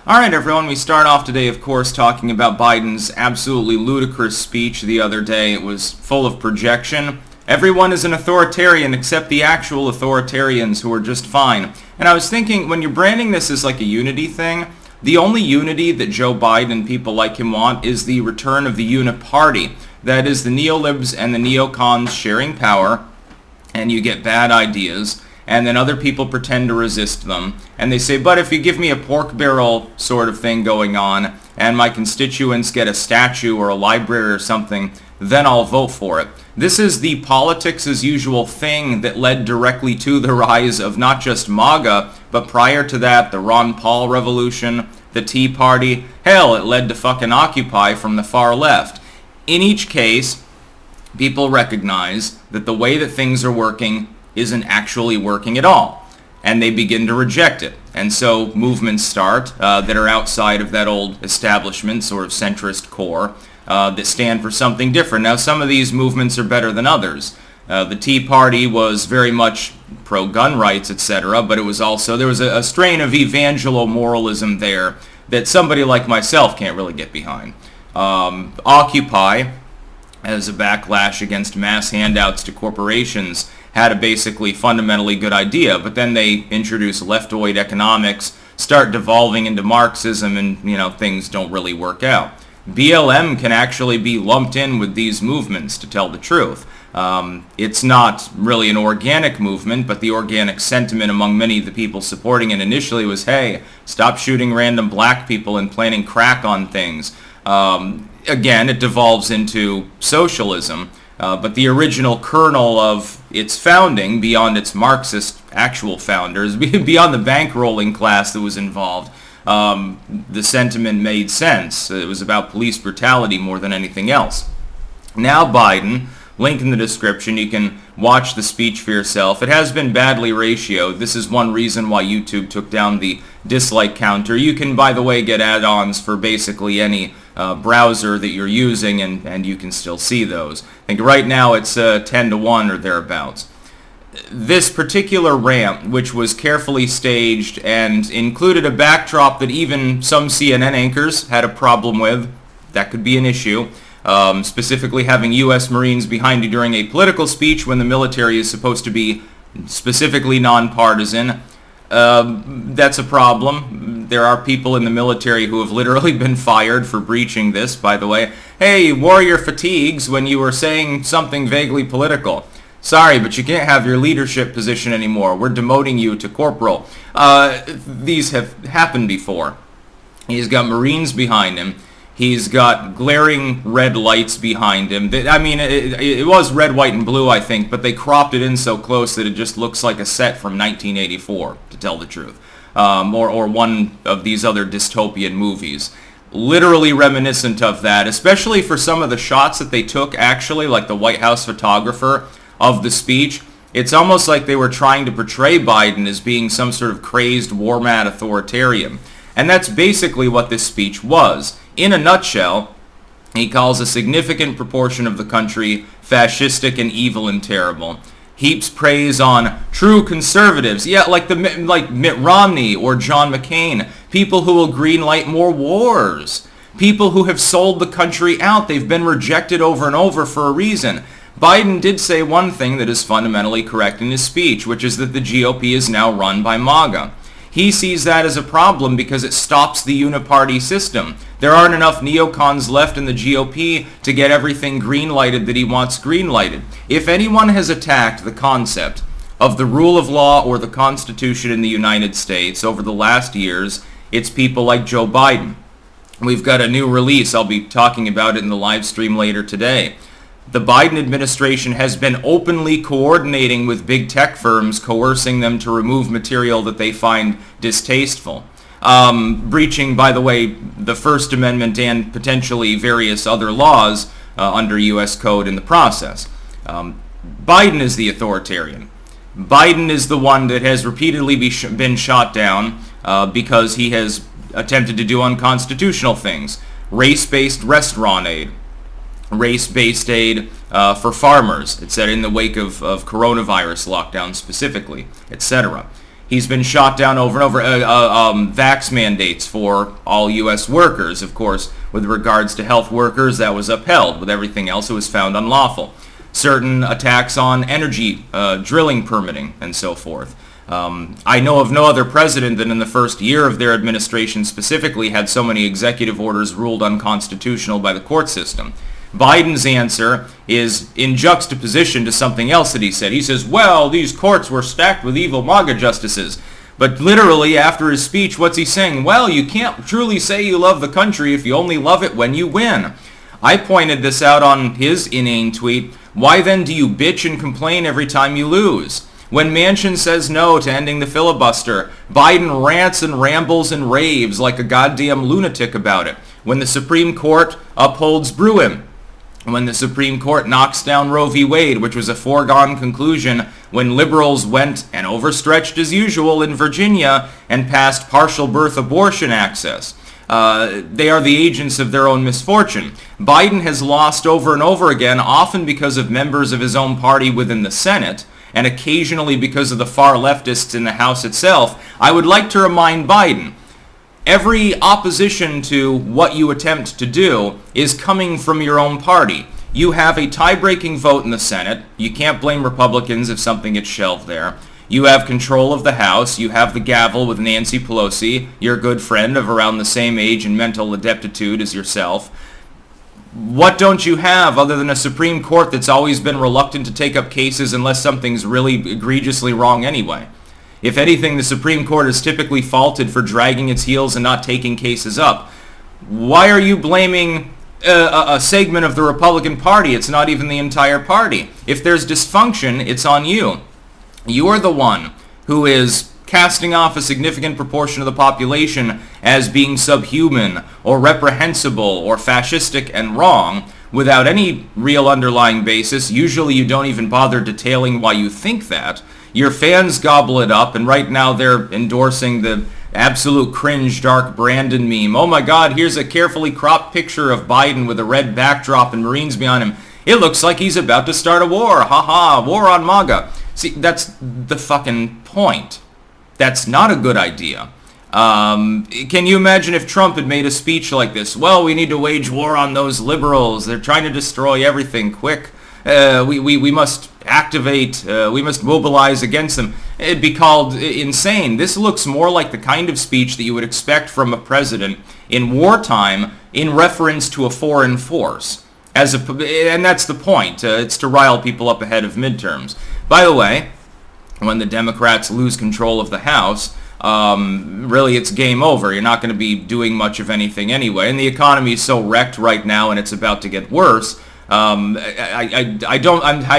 Alright everyone, we start off today of course talking about Biden's absolutely ludicrous speech the other day. It was full of projection. Everyone is an authoritarian except the actual authoritarians who are just fine. And I was thinking, when you're branding this as like a unity thing, the only unity that Joe Biden and people like him want is the return of the uniparty. That is the neolibs and the neocons sharing power, and you get bad ideas. And then other people pretend to resist them. And they say, but if you give me a pork barrel sort of thing going on, and my constituents get a statue or a library or something, then I'll vote for it. This is the politics as usual thing that led directly to the rise of not just MAGA, but prior to that, the Ron Paul revolution, the Tea Party. Hell, it led to fucking Occupy from the far left. In each case, people recognize that the way that things are working isn't actually working at all, and they begin to reject it. And so movements start that are outside of that old establishment sort of centrist core that stand for something different. Now some of these movements are better than others. The Tea Party was very much pro-gun rights, etc., but it was also, there was a strain of evangelo-moralism there that somebody like myself can't really get behind. Occupy, as a backlash against mass handouts to corporations, had a basically fundamentally good idea, but then they introduce leftoid economics, start devolving into Marxism, and things don't really work out. BLM can actually be lumped in with these movements, to tell the truth. It's not really an organic movement, but the organic sentiment among many of the people supporting it initially was, hey, stop shooting random black people and planting crack on things. Again, it devolves into socialism. But the original kernel of its founding, beyond its Marxist actual founders, beyond the bankrolling class that was involved, the sentiment made sense. It was about police brutality more than anything else. Now Biden, link in the description, you can watch the speech for yourself. It has been badly ratioed. This is one reason why YouTube took down the dislike counter. You can, by the way, get add-ons for basically any browser that you're using, and you can still see those. I think right now it's 10 to 1 or thereabouts. This particular rant, which was carefully staged and included a backdrop that even some CNN anchors had a problem with, that could be an issue, specifically having U.S. Marines behind you during a political speech when the military is supposed to be specifically nonpartisan. That's a problem. There are people in the military who have literally been fired for breaching this, by the way. Hey, warrior fatigues when you were saying something vaguely political. Sorry, but you can't have your leadership position anymore. We're demoting you to corporal. These have happened before. He's got Marines behind him. He's got glaring red lights behind him. I mean, it was red, white, and blue, I think, but they cropped it in so close that it just looks like a set from 1984, to tell the truth. Or one of these other dystopian movies. Literally reminiscent of that, especially for some of the shots that they took, actually, like the White House photographer of the speech. It's almost like they were trying to portray Biden as being some sort of crazed, war-mad authoritarian. And that's basically what this speech was. In a nutshell, he calls a significant proportion of the country fascistic and evil and terrible. Heaps praise on true conservatives, yeah, like Mitt Romney or John McCain, people who will greenlight more wars, people who have sold the country out. They've been rejected over and over for a reason. Biden did say one thing that is fundamentally correct in his speech, which is that the GOP is now run by MAGA. He sees that as a problem because it stops the uniparty system. There aren't enough neocons left in the GOP to get everything green-lighted that he wants green-lighted. If anyone has attacked the concept of the rule of law or the Constitution in the United States over the last years, it's people like Joe Biden. We've got a new release. I'll be talking about it in the live stream later today. The Biden administration has been openly coordinating with big tech firms, coercing them to remove material that they find distasteful. Breaching, by the way, the First Amendment and potentially various other laws under U.S. code in the process. Biden is the authoritarian. Biden is the one that has repeatedly been shot down because he has attempted to do unconstitutional things. Race-based restaurant aid. Race-based aid for farmers, etc., in the wake of coronavirus lockdown specifically, etc. He's been shot down over and over. Vax mandates for all U.S. workers, of course, with regards to health workers, that was upheld. With everything else, it was found unlawful. Certain attacks on energy, drilling permitting, and so forth. I know of no other president that in the first year of their administration specifically had so many executive orders ruled unconstitutional by the court system. Biden's answer is in juxtaposition to something else that he said. He says, well, these courts were stacked with evil MAGA justices. But literally, after his speech, what's he saying? Well, you can't truly say you love the country if you only love it when you win. I pointed this out on his inane tweet. Why then do you bitch and complain every time you lose? When Manchin says no to ending the filibuster, Biden rants and rambles and raves like a goddamn lunatic about it. When the Supreme Court upholds Bruin, when the Supreme Court knocks down Roe v. Wade, which was a foregone conclusion, when liberals went and overstretched as usual in Virginia and passed partial birth abortion access. They are the agents of their own misfortune. Biden has lost over and over again, often because of members of his own party within the Senate, and occasionally because of the far leftists in the House itself. I would like to remind Biden, every opposition to what you attempt to do is coming from your own party. You have a tie-breaking vote in the Senate. You can't blame Republicans if something gets shelved there. You have control of the House. You have the gavel with Nancy Pelosi, your good friend of around the same age and mental adeptitude as yourself. What don't you have other than a Supreme Court that's always been reluctant to take up cases unless something's really egregiously wrong anyway? If anything, the Supreme Court is typically faulted for dragging its heels and not taking cases up. Why are you blaming a segment of the Republican Party? It's not even the entire party. If there's dysfunction, it's on you. You are the one who is casting off a significant proportion of the population as being subhuman or reprehensible or fascistic and wrong without any real underlying basis. Usually you don't even bother detailing why you think that. Your fans gobble it up, and right now they're endorsing the absolute cringe dark Brandon meme. Oh my God, here's a carefully cropped picture of Biden with a red backdrop and Marines behind him. It looks like he's about to start a war. Ha, war on MAGA. See, that's the fucking point. That's not a good idea. Can you imagine if Trump had made a speech like this? Well, we need to wage war on those liberals. They're trying to destroy everything quick. We must activate, we must mobilize against them. It'd be called insane. This looks more like the kind of speech that you would expect from a president in wartime in reference to a foreign force. And that's the point. It's to rile people up ahead of midterms. By the way, when the Democrats lose control of the House, really it's game over. You're not going to be doing much of anything anyway. And the economy is so wrecked right now, and it's about to get worse. I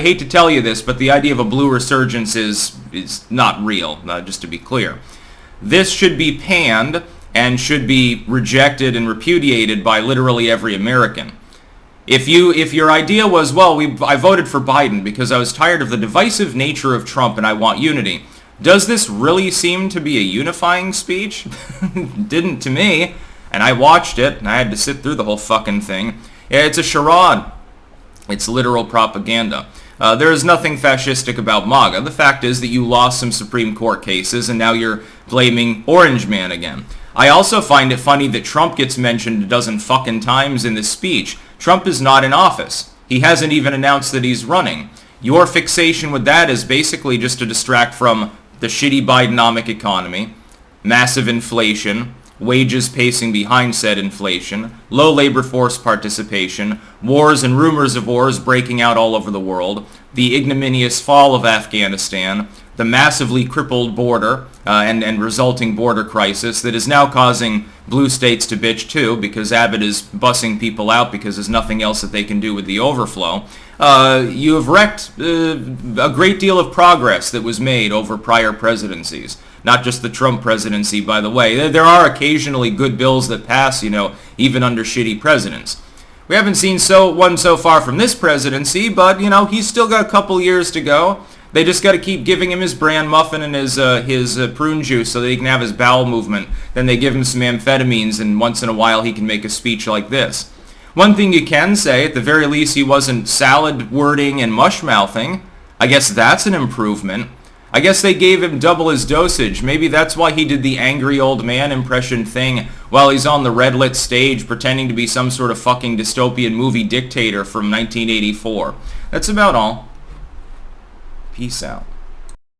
hate to tell you this, but the idea of a blue resurgence is not real, just to be clear. This should be panned and should be rejected and repudiated by literally every American. If your idea was, well, I voted for Biden because I was tired of the divisive nature of Trump and I want unity, does this really seem to be a unifying speech? Didn't to me, and I watched it, and I had to sit through the whole fucking thing. It's a charade. It's literal propaganda. There is nothing fascistic about MAGA. The fact is that you lost some Supreme Court cases and now you're blaming Orange Man again. I also find it funny that Trump gets mentioned a dozen fucking times in this speech. Trump is not in office. He hasn't even announced that he's running. Your fixation with that is basically just to distract from the shitty Bidenomic economy, massive inflation, wages pacing behind said inflation, low labor force participation, wars and rumors of wars breaking out all over the world, the ignominious fall of Afghanistan, the massively crippled border and resulting border crisis that is now causing blue states to bitch too because Abbott is bussing people out because there's nothing else that they can do with the overflow. You have wrecked a great deal of progress that was made over prior presidencies. Not just the Trump presidency, by the way. There are occasionally good bills that pass, even under shitty presidents. We haven't seen one so far from this presidency, but, he's still got a couple years to go. They just got to keep giving him his bran muffin and his prune juice so that he can have his bowel movement. Then they give him some amphetamines, and once in a while he can make a speech like this. One thing you can say, at the very least, he wasn't salad wording and mush-mouthing. I guess that's an improvement. I guess they gave him double his dosage. Maybe that's why he did the angry old man impression thing while he's on the red lit stage pretending to be some sort of fucking dystopian movie dictator from 1984. That's about all. Peace out.